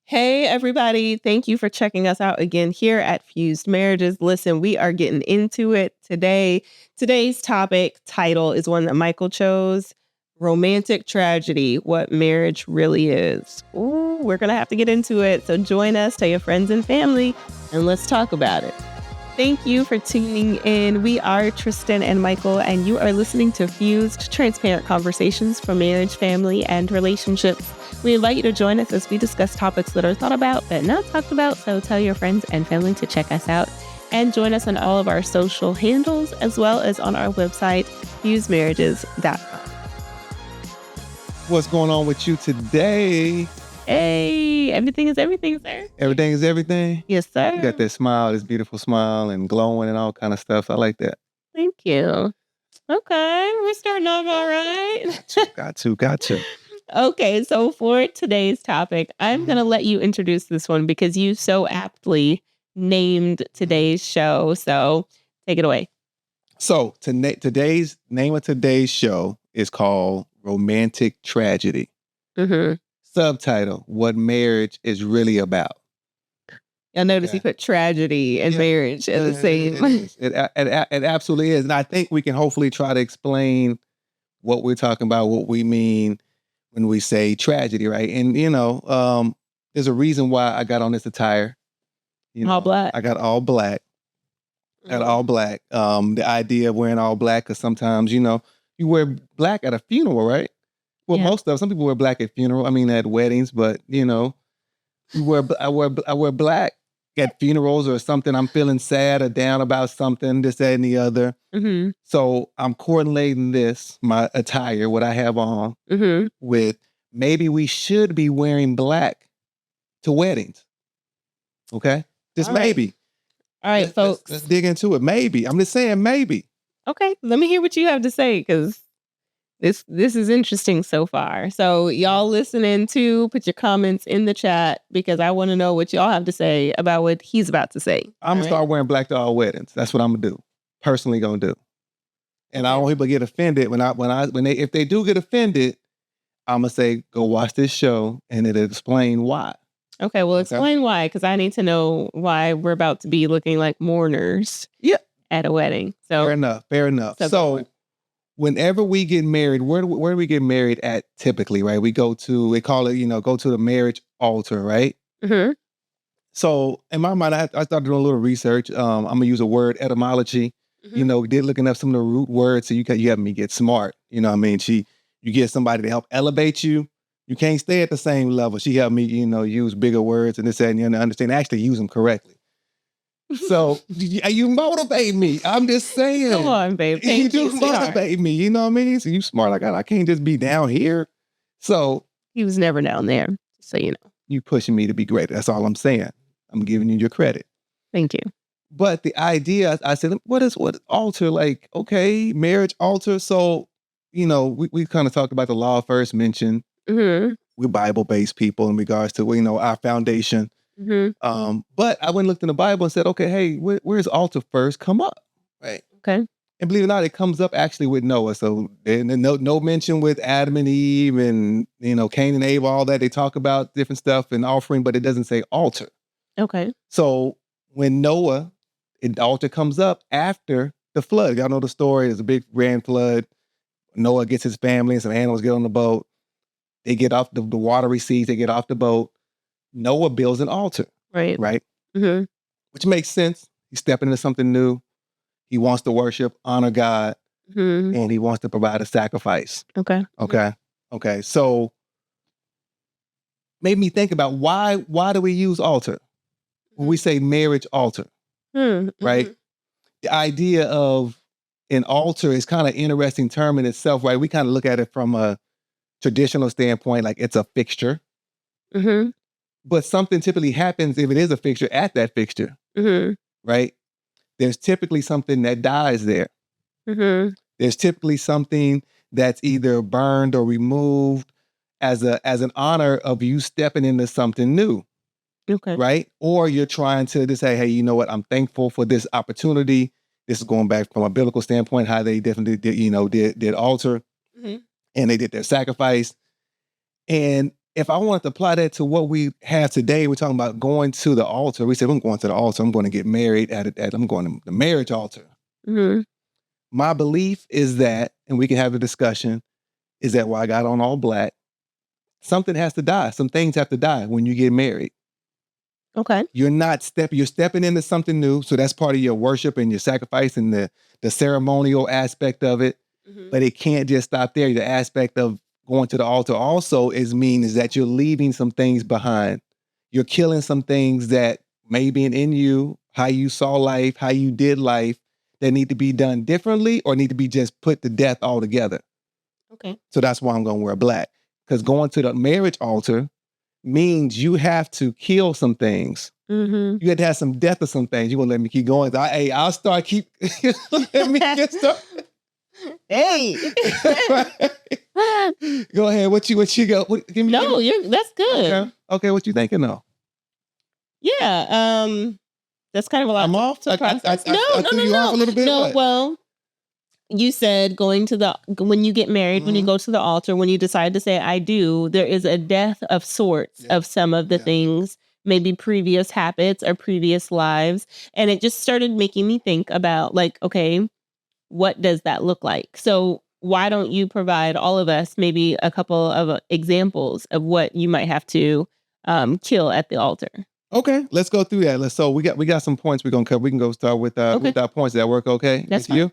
Hey, everybody. Thank you for checking us out again here at Fused Marriages. Listen, we are getting into it today. Today's topic title is one that Michael chose: Romantic Tragedy, What Marriage Really Is. Ooh, we're going to have to get into it. So join us, tell your friends and family, and let's talk about it. Thank you for tuning in. We are Tristin and Michael, and you are listening to Fused, transparent conversations for marriage, family, and relationships. We invite you to join us as we discuss topics that are thought about but not talked about. So tell your friends and family to check us out and join us on all of our social handles as well as on our website, fusedmarriages.com. What's going on with you today? Hey, everything is everything, sir. Everything is everything? Yes, sir. You got that smile, this beautiful smile and glowing and all kind of stuff. I like that. Thank you. Okay, we're starting off all right. Got to. Okay, so for today's topic, I'm going to let you introduce this one because you so aptly named today's show. So take it away. So today's name of today's show is called Romantic Tragedy. Mm-hmm. Subtitle: What Marriage is Really About. You'll notice he put tragedy and marriage as the same. It absolutely is. And I think we can hopefully try to explain what we're talking about, what we mean when we say tragedy, right? And, there's a reason why I got on this attire. All black. I got all black. The idea of wearing all black, because sometimes, you wear black at a funeral, right? Well, some people wear black at at weddings, but, I wear black at funerals or something. I'm feeling sad or down about something, this, that, and the other. Mm-hmm. So I'm coordinating my attire, what I have on, with maybe we should be wearing black to weddings. Okay? Just maybe. All right, folks. Let's dig into it. Maybe. I'm just saying maybe. Okay, let me hear what you have to say, because this is interesting so far. So y'all listening too, put your comments in the chat because I want to know what y'all have to say about what he's about to say. I'm going to start wearing black to all weddings. That's what I'm going to do. Personally going to do. And I don't want people to get offended if they do get offended, I'm going to say, go watch this show and it'll explain why. Okay, well, explain why, because I need to know why we're about to be looking like mourners at a wedding. So Fair enough. So whenever we get married, where do we get married at typically, right? We go to, they call it, go to the marriage altar, right? Mm-hmm. So in my mind, I started doing a little research. I'm going to use a word etymology. Mm-hmm. Did looking up some of the root words. So you have me get smart. You get somebody to help elevate you. You can't stay at the same level. She helped me, use bigger words and this, that, and understand, actually use them correctly. So you motivate me. I'm just saying. Come on, babe. You do motivate me. You know what I mean? So you smart. I can't just be down here. So he was never down there. So you pushing me to be great. That's all I'm saying. I'm giving you your credit. Thank you. But the idea, I said, what altar? Like, okay, marriage altar. So, we kind of talked about the law first mentioned. Mm-hmm. We're Bible-based people in regards to, our foundation. Mm-hmm. But I went and looked in the Bible and said, okay, hey, where's altar first come up? Right. Okay. And believe it or not, it comes up actually with Noah. So no mention with Adam and Eve and, Cain and Abel, all that. They talk about different stuff and offering, but it doesn't say altar. Okay. So when Noah, the altar comes up after the flood. Y'all know the story. There's a big grand flood. Noah gets his family and some animals get on the boat. They get off the water recedes. They get off the boat. Noah builds an altar. Right. Mm-hmm. Which makes sense. He's stepping into something new. He wants to worship, honor God, and he wants to provide a sacrifice. Okay. So made me think about why do we use altar? When we say marriage altar, right? The idea of an altar is kind of an interesting term in itself, right? We kind of look at it from a traditional standpoint, like it's a fixture. Mm-hmm. But something typically happens if it is a fixture at that fixture, right? There's typically something that dies there. Mm-hmm. There's typically something that's either burned or removed as an honor of you stepping into something new. Okay. Right? Or you're trying to say, hey, you know what? I'm thankful for this opportunity. This is going back from a biblical standpoint, how they definitely did altar and they did their sacrifice. And if I wanted to apply that to what we have today, we're talking about going to the altar. We said, I'm going to the altar. I'm going to get married I'm going to the marriage altar. Mm-hmm. My belief is that, and we can have a discussion, is that while I got on all black, something has to die. Some things have to die when you get married. Okay. You're stepping into something new. So that's part of your worship and your sacrifice and the ceremonial aspect of it. Mm-hmm. But it can't just stop there. The aspect of going to the altar also is that you're leaving some things behind. You're killing some things that may be in you, how you saw life, how you did life, that need to be done differently or need to be just put to death altogether. Okay. So that's why I'm going to wear black. Because going to the marriage altar means you have to kill some things. Mm-hmm. You had to have some death of some things. You won't let me keep going. I'll start let me get started. Hey. Go ahead. What you go? Give me. That's good. Okay, what you thinking though? Yeah. That's kind of a lot. I'm off. I threw you off a little bit. No, what? well, you said when you get married, when you go to the altar, when you decide to say I do, there is a death of sorts of some of the things, maybe previous habits or previous lives. And it just started making me think about like, okay, what does that look like? So why don't you provide all of us maybe a couple of examples of what you might have to kill at the altar? Okay, let's go through that. So we got some points we're gonna cover. We can go start with our points. Does that work okay? That's fine. You?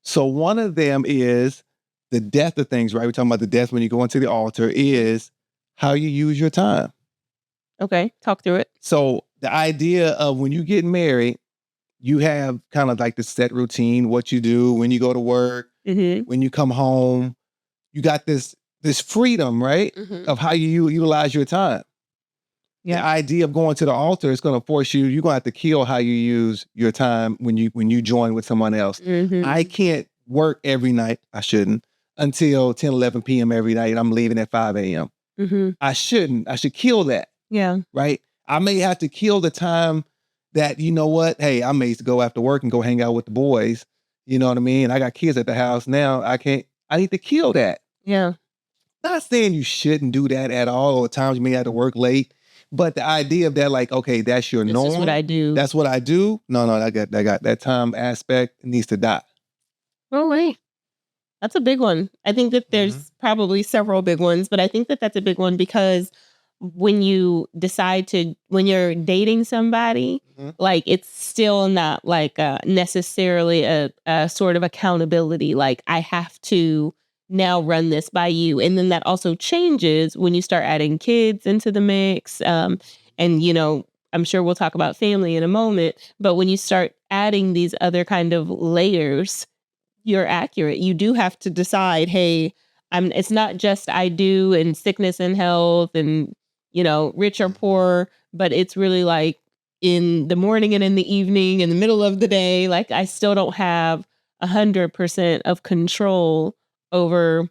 So one of them is the death of things, right? We're talking about the death when you go into the altar is how you use your time. Okay, talk through it. So the idea of when you get married, you have kind of like the set routine, what you do when you go to work, when you come home. You got this freedom, right? Of how you utilize your time. Yeah. The idea of going to the altar is going to force you, you're going to have to kill how you use your time when you join with someone else. I can't work every night. I shouldn't until 10, 11 p.m. every night. I'm leaving at 5 a.m. I shouldn't. I should kill that. Yeah. Right. I may have to kill the time that, you know what? Hey, I may go after work and go hang out with the boys. You know what I mean? I got kids at the house now. I need to kill that. Yeah. Not saying you shouldn't do that at all, or times you may have to work late. But the idea of that, like, okay, that's your norm. This is what I do. That's what I do. No, I got that time aspect needs to die. Oh, wait. That's a big one. I think that there's probably several big ones, but I think that that's a big one because when you decide when you're dating somebody, like it's still not like necessarily a sort of accountability. Like I have to now run this by you. And then that also changes when you start adding kids into the mix. And, you know, I'm sure we'll talk about family in a moment, but when you start adding these other kind of layers, you're accurate. You do have to decide, hey, it's not just I do and sickness and health and, you know, rich or poor, but it's really like in the morning and in the evening, in the middle of the day, like I still don't have 100% of control over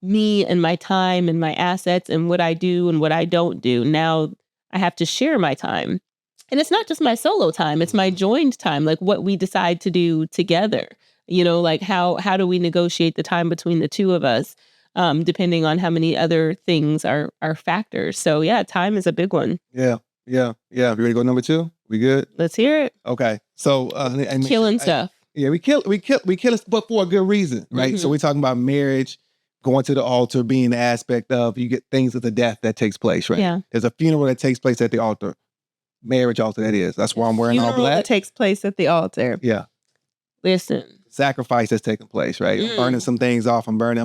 me and my time and my assets and what I do and what I don't do. Now I have to share my time. And it's not just my solo time, it's my joined time, like what we decide to do together. You know, like how do we negotiate the time between the two of us, depending on how many other things are factors. So yeah, time is a big one. Yeah. You ready to go number 2? We good? Let's hear it. Okay. So killing stuff. We kill it, but for a good reason, right? So we're talking about marriage, going to the altar, being the aspect of you get things of the death that takes place, right? Yeah. There's a funeral that takes place at the altar. Marriage altar, that is. That's why I'm wearing all black. That takes place at the altar. Yeah. Listen. Sacrifice that's taking place, right? I'm burning some things off. I'm wearing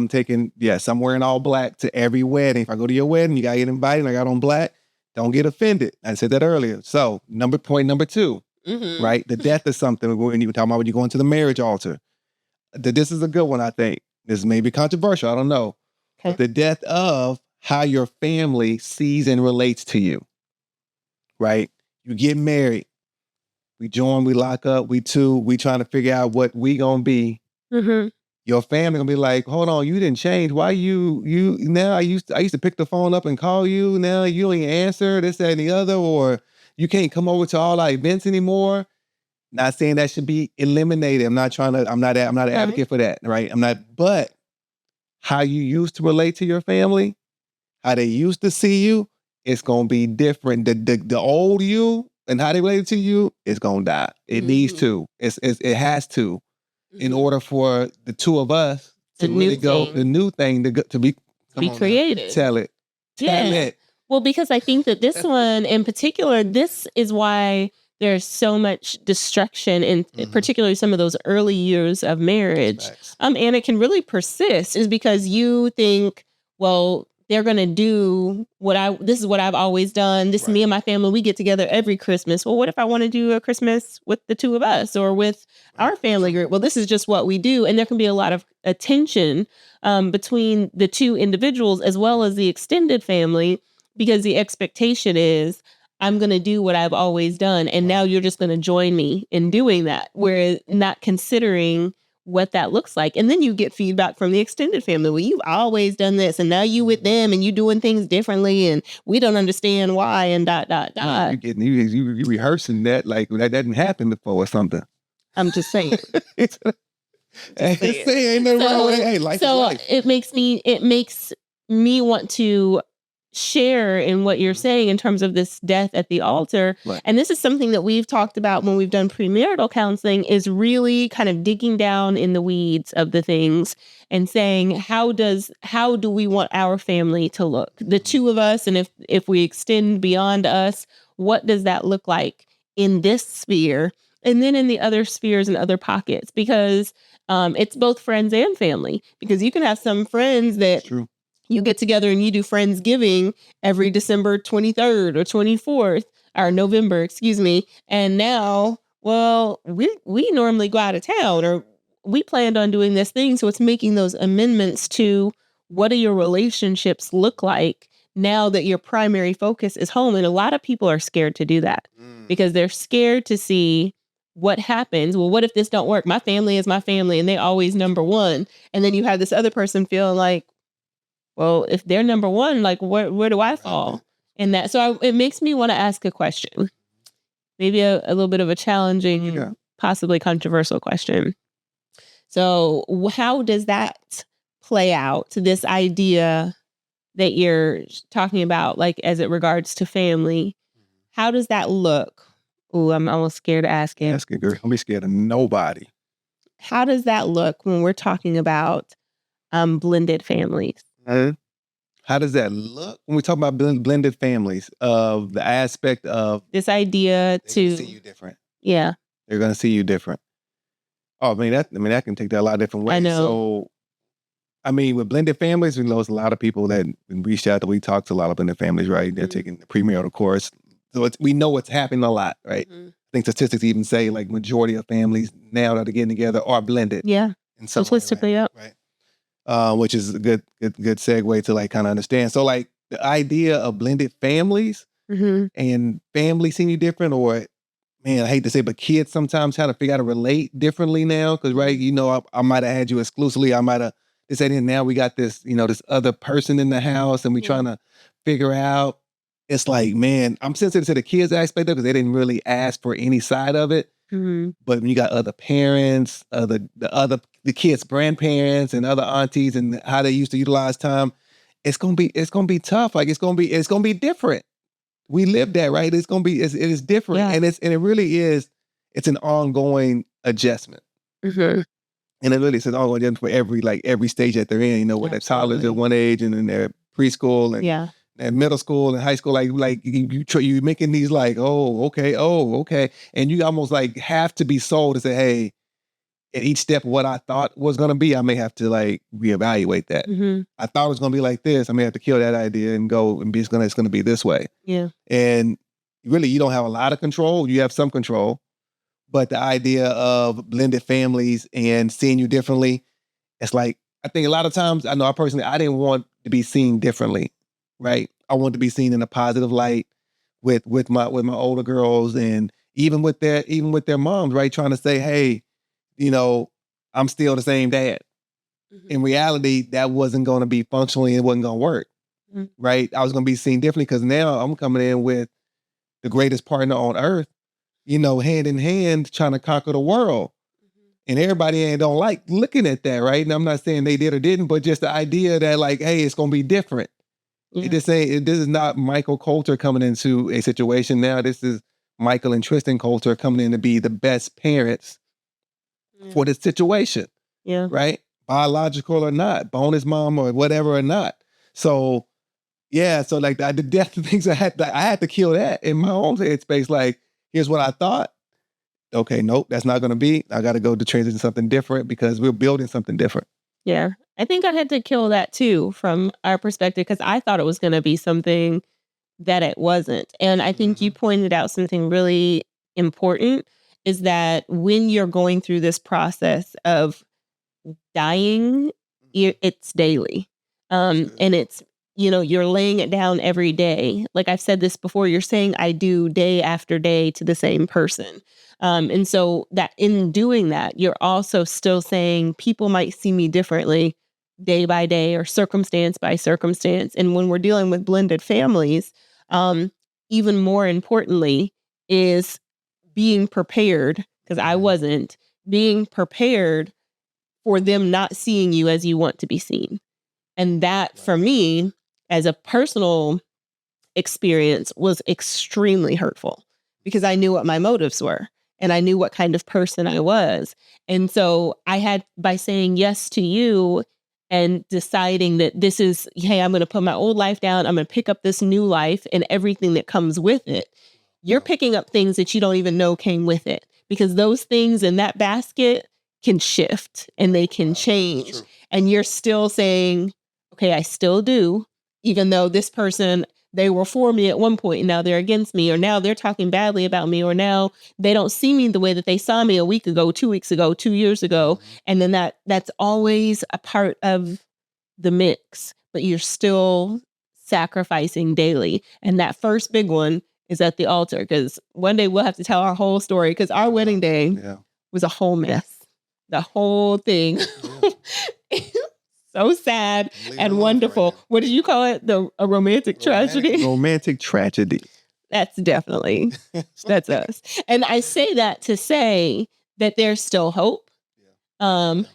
all black to every wedding. If I go to your wedding, you gotta get invited and I got on black. Don't get offended. I said that earlier. So point number 2, right? The death of something when you were talking about when you go into the marriage altar. This is a good one, I think. This may be controversial. I don't know. Okay. But the death of how your family sees and relates to you, right? You get married. We join, we lock up, we trying to figure out what we gonna be. Your family gonna be like, hold on, you didn't change. Why you now? I used to pick the phone up and call you. Now you ain't answer this, that, and the other, or you can't come over to all our events anymore. Not saying that should be eliminated. I'm not an advocate for that, right? But how you used to relate to your family how they used to see you, it's gonna be different. The old you and how they related to you is gonna die. It needs to. It has to, in order for the two of us to really go the new thing to be created. Tell it. Well, because I think that this one in particular, this is why there's so much destruction in particularly some of those early years of marriage. And it can really persist is because you think, well, they're going to do this is what I've always done. This is me and my family. We get together every Christmas. Well, what if I want to do a Christmas with the two of us or with our family group? Well, this is just what we do. And there can be a lot of tension between the two individuals as well as the extended family, because the expectation is I'm going to do what I've always done. And now you're just going to join me in doing that. Whereas not considering what that looks like. And then you get feedback from the extended family. Well, you've always done this and now you with them and you doing things differently and we don't understand why and ... You rehearsing that like that didn't happen before or something. I'm just saying. Ain't nothing wrong with it. Hey, life is life. It makes me want to share in what you're saying in terms of this death at the altar. Right. And this is something that we've talked about when we've done premarital counseling, is really kind of digging down in the weeds of the things and saying, how do we want our family to look? The two of us, and if we extend beyond us, what does that look like in this sphere? And then in the other spheres and other pockets, because it's both friends and family, because you can have some friends that you get together and you do Friendsgiving every December 23rd or 24th or November, excuse me. And now, well, we normally go out of town or we planned on doing this thing. So it's making those amendments to what do your relationships look like now that your primary focus is home. And a lot of people are scared to do that because they're scared to see what happens. Well, what if this don't work? My family is my family and they always number one. And then you have this other person feeling like, well, if they're number one, like where do I fall in that? So it makes me want to ask a question, maybe a little bit of a challenging, possibly controversial question. So how does that play out, this idea that you're talking about, like as it regards to family? How does that look? Ooh, I'm almost scared to ask it. Ask it, girl. Don't be scared of nobody. How does that look when we're talking about blended families? How does that look when we talk about blended families? Of the aspect of this idea to see you different. Yeah, they're going to see you different. Oh, that can take that a lot of different ways. I know. So, with blended families, we know there's a lot of people that reached out that we talked to a lot of blended families, right? They're taking the premarital course, so we know what's happening a lot, right? I think statistics even say like majority of families now that are getting together are blended. Yeah, statistically, right. Which is a good segue to like kind of understand. So like the idea of blended families and family seeing you different, or man, I hate to say, but kids sometimes have to figure out how to relate differently now. Cause right, I might have had you exclusively. I might have this and now we got this, this other person in the house and we trying to figure out. It's like, man, I'm sensitive to the kids aspect of it because they didn't really ask for any side of it. But when you got other parents, the kids' grandparents and other aunties and how they used to utilize time, it's gonna be tough. Like it's gonna be different. We lived that, right? It is different, and it really is. It's an ongoing adjustment, and it really is an ongoing adjustment for every stage that they're in. With their toddlers at one age and then their preschool and middle school and high school, like you making these like, oh, okay. And you almost like have to be sold to say, hey, at each step of what I thought was going to be, I may have to like reevaluate that. I thought it was going to be like this. I may have to kill that idea and go and it's going to be this way. Yeah. And really, you don't have a lot of control. You have some control, but the idea of blended families and seeing you differently, it's like, I think a lot of times, I know I personally, I didn't want to be seen differently. Right. I want to be seen in a positive light with my older girls and even with their moms, right? Trying to say, hey, I'm still the same dad. In reality, that wasn't going to be functionally, it wasn't going to work. Right. I was going to be seen differently because now I'm coming in with the greatest partner on earth, hand in hand, trying to conquer the world. And everybody don't like looking at that. Right. And I'm not saying they did or didn't, but just the idea that like, hey, it's going to be different. It just ain't. This is not Michael Colter coming into a situation now. This is Michael and Tristin Colter coming in to be the best parents for this situation. Yeah. Right? Biological or not, bonus mom or whatever or not. So yeah, so like the death things I had to kill that in my own headspace. Like, here's what I thought. Okay, nope, that's not gonna be. I gotta go to transition to something different because we're building something different. Yeah. I think I had to kill that too from our perspective because I thought it was gonna be something that it wasn't. And I think you pointed out something really important is that when you're going through this process of dying, it's daily. And it's, you're laying it down every day. Like I've said this before, you're saying I do day after day to the same person. And so that in doing that, you're also still saying people might see me differently day by day or circumstance by circumstance. And when we're dealing with blended families, even more importantly is being prepared, because I wasn't, being prepared for them not seeing you as you want to be seen. And that for me, as a personal experience, was extremely hurtful because I knew what my motives were and I knew what kind of person I was. And so I had, by saying yes to you and deciding that this is, hey, I'm going to put my old life down, I'm going to pick up this new life and everything that comes with it. You're picking up things that you don't even know came with it, because those things in that basket can shift and they can change. And you're still saying, okay, I still do, even though this person, they were for me at one point and now they're against me, or now they're talking badly about me, or now they don't see me the way that they saw me a week ago, 2 weeks ago, 2 years ago. And then that's always a part of the mix, but you're still sacrificing daily. And that first big one is at the altar, because one day we'll have to tell our whole story, because our wedding day was a whole mess. The whole thing. So sad and wonderful. What did you call it? A romantic tragedy? Romantic tragedy. That's definitely, that's us. And I say that to say that there's still hope. And,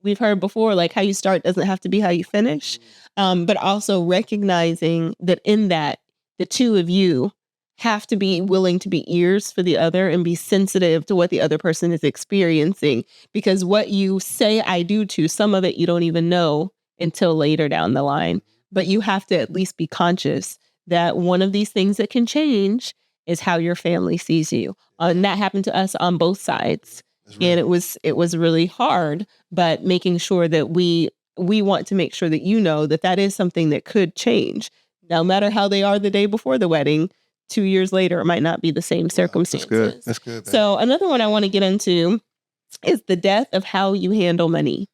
we've heard before, like how you start doesn't have to be how you finish. But also recognizing that in that, the two of you have to be willing to be ears for the other and be sensitive to what the other person is experiencing. Because what you say I do to, some of it you don't even know until later down the line. But you have to at least be conscious that one of these things that can change is how your family sees you. And that happened to us on both sides. Right. And it was really hard, but making sure that we want to make sure that that is something that could change. No matter how they are the day before the wedding, 2 years later, it might not be the same circumstances. That's good. So another one I want to get into is the death of how you handle money.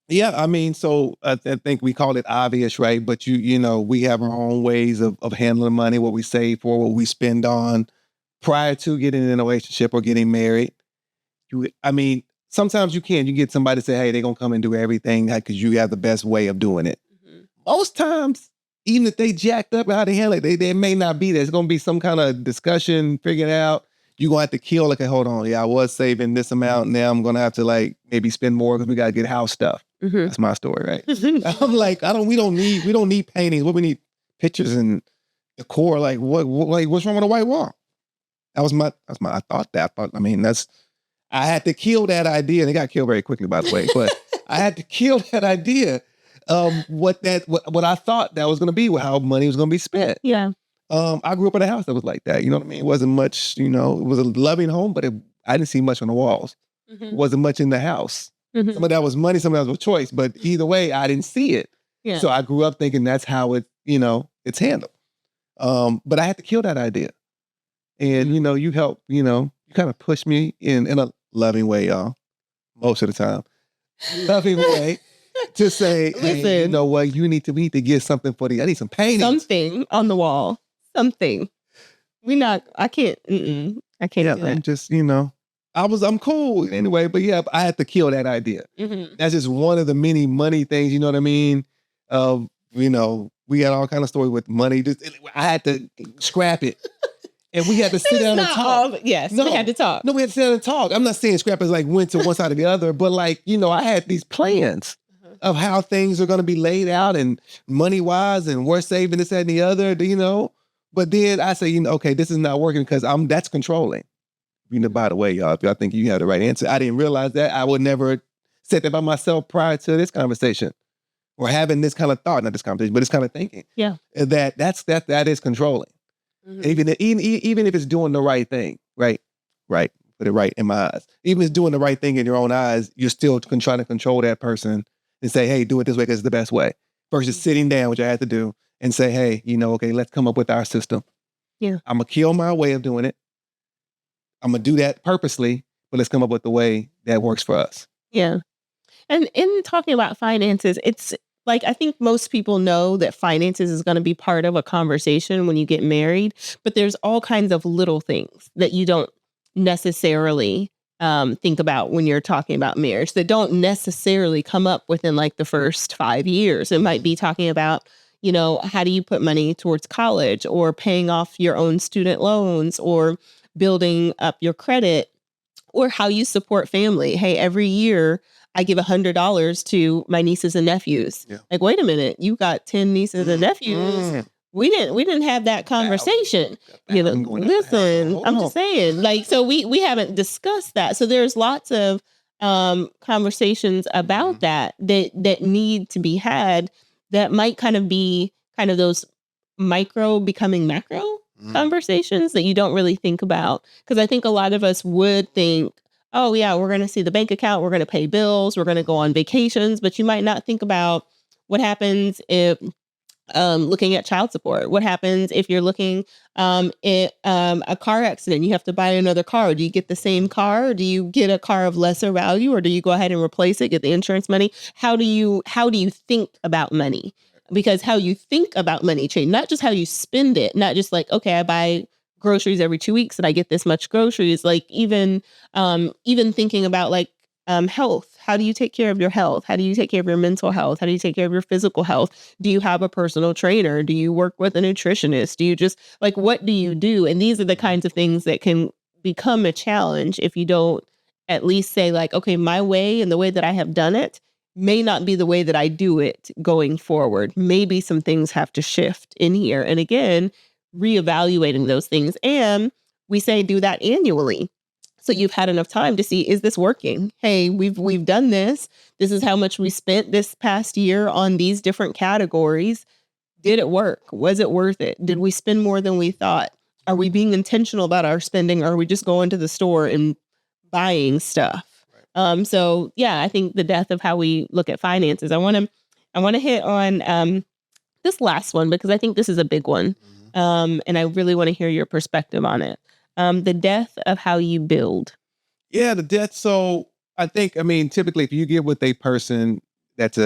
Yeah, I mean, so I think we call it obvious, right? But we have our own ways of handling money, what we save for, what we spend on prior to getting in a relationship or getting married. Sometimes you get somebody to say, hey, they're going to come and do everything because you have the best way of doing it. Mm-hmm. Most times, even if they jacked up how they handle it, they may not be there. It's going to be some kind of discussion, figuring out. You're going to have to kill, like, hold on. Yeah, I was saving this amount. Now I'm going to have to maybe spend more because we got to get house stuff. Mm-hmm. That's my story, right? I'm like, we don't need paintings. What we need, pictures and decor. Like, what's wrong with a white wall? I thought that. But I had to kill that idea. And it got killed very quickly, by the way. But I had to kill that idea. What I thought that was going to be, how money was going to be spent. Yeah. I grew up in a house that was like that. You know what I mean? It wasn't much, it was a loving home, but I didn't see much on the walls. Mm-hmm. It wasn't much in the house. Mm-hmm. Some of that was money, some of that was choice, but either way, I didn't see it. Yeah. So I grew up thinking that's how it's handled. But I had to kill that idea. And, you helped, you kind of pushed me in a loving way, y'all. Most of the time. Loving way. To say, listen, hey, you know what? You need to get something for I need some painting. Something on the wall. Something. I can't do that. I'm just, I'm cool anyway, but yeah, I had to kill that idea. Mm-hmm. That's just one of the many money things, you know what I mean? We had all kind of stories with money. I had to scrap it. And we had to sit down and talk. We had to talk. No, we had to sit down and talk. I'm not saying scrap is like went to one side or the other, but I had these plans. of how things are going to be laid out and money wise, and we're saving this, that, and the other, But then I say, okay, this is not working because that's controlling. By the way, y'all, if y'all think you have the right answer, I didn't realize that. I would never said that by myself prior to this conversation or having this kind of thought, not this conversation, but this kind of thinking. Yeah. That is controlling. Mm-hmm. Even if it's doing the right thing, right? Put it right in my eyes. Even if it's doing the right thing in your own eyes, you're still trying to control that person and say, hey, do it this way because it's the best way. Versus sitting down, which I had to do, and say, hey, okay, let's come up with our system. Yeah. I'm going to kill my way of doing it. I'm going to do that purposely, but let's come up with the way that works for us. Yeah. And in talking about finances, it's like, I think most people know that finances is going to be part of a conversation when you get married, but there's all kinds of little things that you don't necessarily think about when you're talking about marriage that don't necessarily come up within like the first 5 years. It might be talking about, how do you put money towards college or paying off your own student loans or building up your credit or how you support family. Hey, every year I give $100 to my nieces and nephews. Yeah. Like, wait a minute, you got 10 nieces and nephews. We didn't have that conversation. Listen, I'm just saying, like, so we haven't discussed that. So there's lots of conversations about that need to be had that might kind of be kind of those micro becoming macro conversations that you don't really think about. Because I think a lot of us would think, oh yeah, we're going to see the bank account, we're going to pay bills, we're going to go on vacations, but you might not think about what happens if looking at child support. What happens if you're looking at a car accident? You have to buy another car. Do you get the same car, or do you get a car of lesser value, or do you go ahead and replace it, get the insurance money? How do you think about money? Because how you think about money change, not just how you spend it, not just like, okay, I buy groceries every 2 weeks and I get this much groceries. Like even thinking about like health. How do you take care of your health? How do you take care of your mental health? How do you take care of your physical health? Do you have a personal trainer? Do you work with a nutritionist? Do you just like, what do you do? And these are the kinds of things that can become a challenge if you don't at least say like, okay, my way and the way that I have done it may not be the way that I do it going forward. Maybe some things have to shift in here. And again, reevaluating those things. And we say do that annually. So you've had enough time to see, is this working? Hey, we've done this. This is how much we spent this past year on these different categories. Did it work? Was it worth it? Did we spend more than we thought? Are we being intentional about our spending? Or are we just going to the store and buying stuff? So yeah, I think the death of how we look at finances. I want to hit on this last one because I think this is a big one. And I really want to hear your perspective on it. The death of how you build. Yeah, the death. So typically if you get with a person that's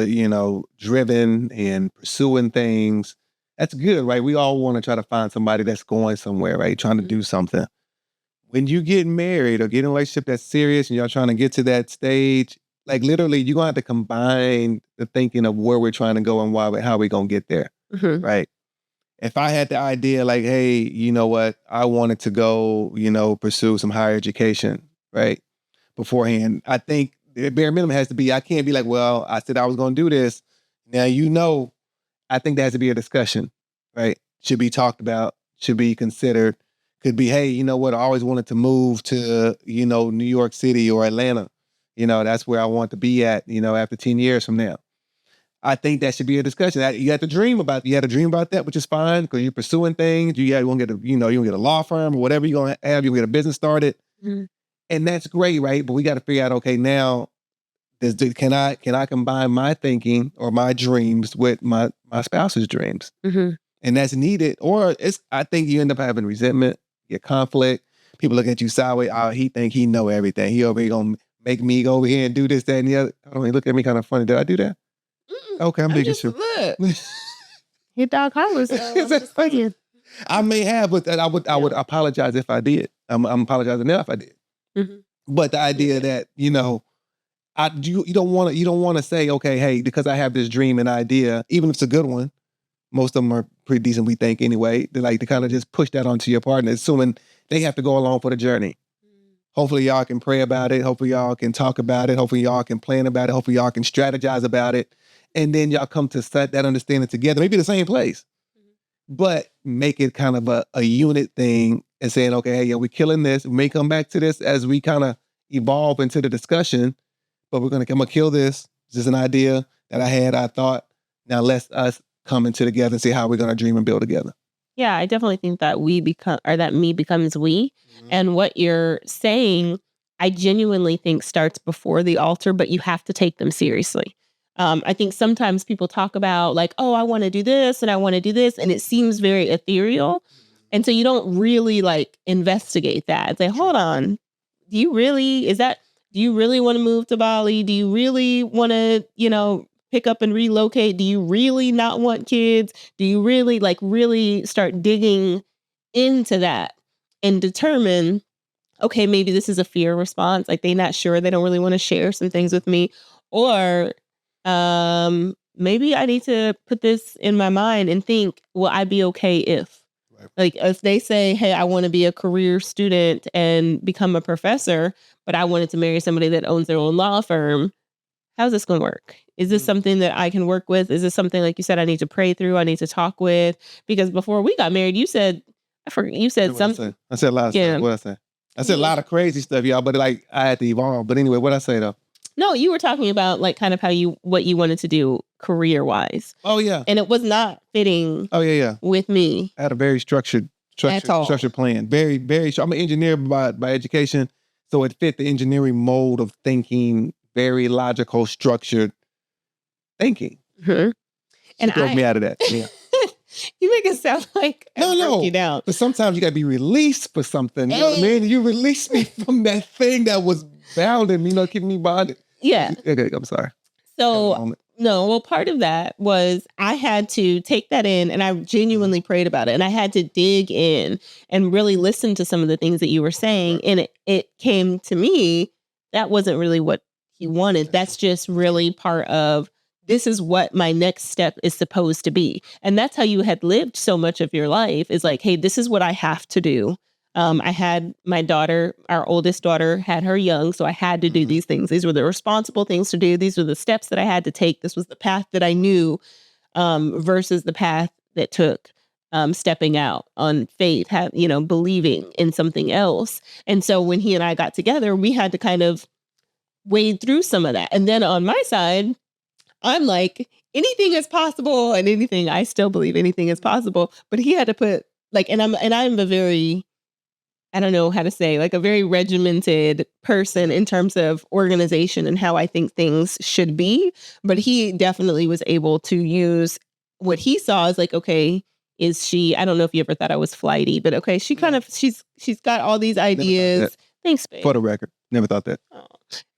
driven and pursuing things, that's good, right? We all want to try to find somebody that's going somewhere, right? Trying to do something. When you get married or get in a relationship that's serious and y'all trying to get to that stage, like literally you're going to have to combine the thinking of where we're trying to go and how we're going to get there, right? If I had the idea like, hey, you know what, I wanted to go, pursue some higher education, right? Beforehand, I think the bare minimum has to be, I can't be like, well, I said I was going to do this. Now, I think there has to be a discussion, right? Should be talked about, should be considered. Could be, hey, you know what, I always wanted to move to, New York City or Atlanta. That's where I want to be at, after 10 years from now. I think that should be a discussion. You have to dream about that, which is fine because you're pursuing things. You want to get you get a law firm or whatever you're going to have. You get a business started, and that's great, right? But we got to figure out, okay, now, can I combine my thinking or my dreams with my spouse's dreams, and that's needed. Or I think you end up having resentment, get conflict. People look at you sideways. Oh, he think he know everything. He over here gonna make me go over here and do this, that, and the other. I don't mean, look at me kind of funny. Did I do that? Okay, I'm making sure. Your dog hollers. I may have, but I would apologize if I did. I'm apologizing now if I did. But the idea that you don't want to say, okay, hey, because I have this dream and idea, even if it's a good one, most of them are pretty decent, we think anyway. They like to kind of just push that onto your partner, assuming they have to go along for the journey. Hopefully y'all can pray about it. Hopefully y'all can talk about it. Hopefully y'all can plan about it. Hopefully y'all can strategize about it. and then y'all come to set that understanding together, maybe the same place, but make it kind of a unit thing and saying, okay, hey, yeah, we're killing this. We may come back to this as we kind of evolve into the discussion, but I'm going to kill this. This is an idea that I had, I thought. Now let's us come into together and see how we're going to dream and build together. Yeah, I definitely think that we become, or that me becomes we. And what you're saying, I genuinely think starts before the altar, but you have to take them seriously. I think sometimes people talk about like, oh, I want to do this and I want to do this. And it seems very ethereal. And so you don't really like investigate that. Say, hold on, do you really want to move to Bali? Do you really want to, pick up and relocate? Do you really not want kids? Do you really start digging into that and determine, okay, maybe this is a fear response. Like they're not sure. They don't really want to share some things with me. Or maybe I need to put this in my mind and think, will I be okay if? Right. Like if they say, hey, I want to be a career student and become a professor, but I wanted to marry somebody that owns their own law firm, how's this going to work? Is this something that I can work with? Is this something, like you said, I need to pray through? I need to talk with? Because before we got married, you said, I forget, you said something. I said a lot of stuff. What I say? I said a lot of crazy stuff, y'all, but like I had to evolve. But anyway, what I say though? No, you were talking about like kind of what you wanted to do career wise. Oh yeah. And it was not fitting. Oh yeah. With me. I had a very structured plan. Very, very. I'm an engineer by education, so it fit the engineering mode of thinking. Very logical, structured thinking. Mm-hmm. And drove me out of that. Yeah. You make it sound like I broke you down. But sometimes you got to be released for something. You know what I mean? You released me from that thing that was bounding me, keeping me bonded. Yeah. Okay, I'm sorry. So, no, well, part of that was I had to take that in and I genuinely prayed about it. And I had to dig in and really listen to some of the things that you were saying. Right. And it came to me, that wasn't really what he wanted. That's just really part of, this is what my next step is supposed to be. And that's how you had lived so much of your life, is like, hey, this is what I have to do. I had my daughter, our oldest daughter, had her young, so I had to do these things. These were the responsible things to do. These were the steps that I had to take. This was the path that I knew, versus the path that took stepping out on faith, believing in something else. And so when he and I got together, we had to kind of wade through some of that. And then on my side, I'm like, anything is possible, and I still believe anything is possible. But he had to put and I'm a very, I don't know how to say, like a very regimented person in terms of organization and how I think things should be. But he definitely was able to use what he saw as like, okay, is she, I don't know if you ever thought I was flighty, but okay, she's got all these ideas. Thanks, babe. For the record, never thought that. Oh.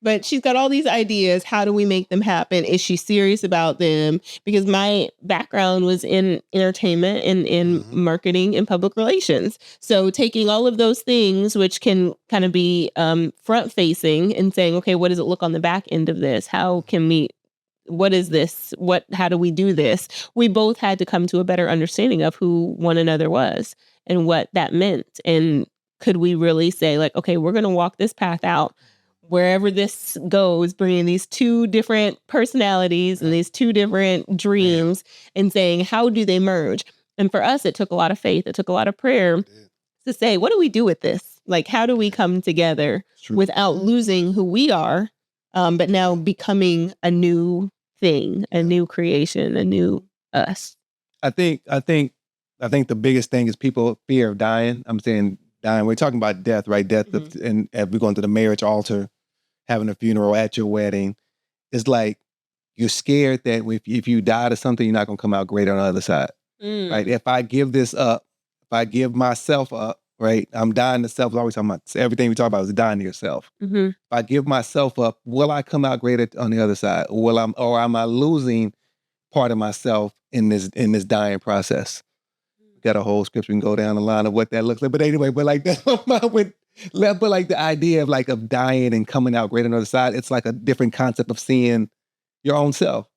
But she's got all these ideas. How do we make them happen? Is she serious about them? Because my background was in entertainment and in marketing and public relations. So taking all of those things, which can kind of be front facing, and saying, okay, what does it look on the back end of this? How is this? How do we do this? We both had to come to a better understanding of who one another was and what that meant. And could we really say like, okay, we're going to walk this path out wherever this goes, bringing these two different personalities and these two different dreams and saying, how do they merge? And for us, it took a lot of faith. It took a lot of prayer to say, what do we do with this? Like, how do we come together without losing who we are, but now becoming a new thing, a new creation, a new us? I think the biggest thing is people fear of dying. I'm saying dying. We're talking about death, right? Death, and we're going to the marriage altar, having a funeral at your wedding. It's like you're scared that if you die to something, you're not going to come out great on the other side, right? If I give this up, if I give myself up, right? I'm dying to self. We're always talking about everything we talk about is dying to yourself. If I give myself up, will I come out great on the other side? Or am I losing part of myself in this dying process? Got a whole scripture and go down the line of what that looks like. But anyway, but like that's but like the idea of dying and coming out great on the other side, it's like a different concept of seeing your own self.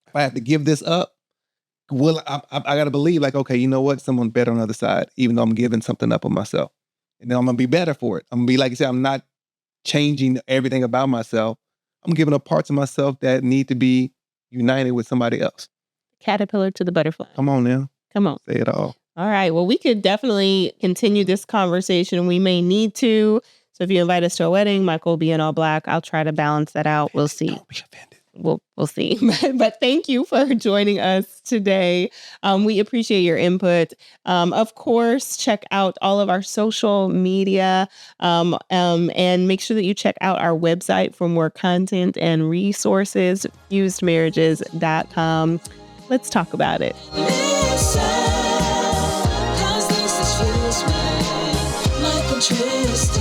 If I have to give this up, I got to believe like, okay, you know what? Someone better on the other side, even though I'm giving something up on myself. And then I'm going to be better for it. I'm going to be, like you said, I'm not changing everything about myself. I'm giving up parts of myself that need to be united with somebody else. Caterpillar to the butterfly. Come on now. Come on. Say it all. All right. Well, we could definitely continue this conversation. We may need to. So if you invite us to a wedding, Michael will be in all black. I'll try to balance that out. We'll see. Don't be offended. We'll see. But thank you for joining us today. We appreciate your input. Of course, check out all of our social media and make sure that you check out our website for more content and resources, fusedmarriages.com. Let's talk about it. Listen, 'cause this is Fused Marriage, Michael Tristin.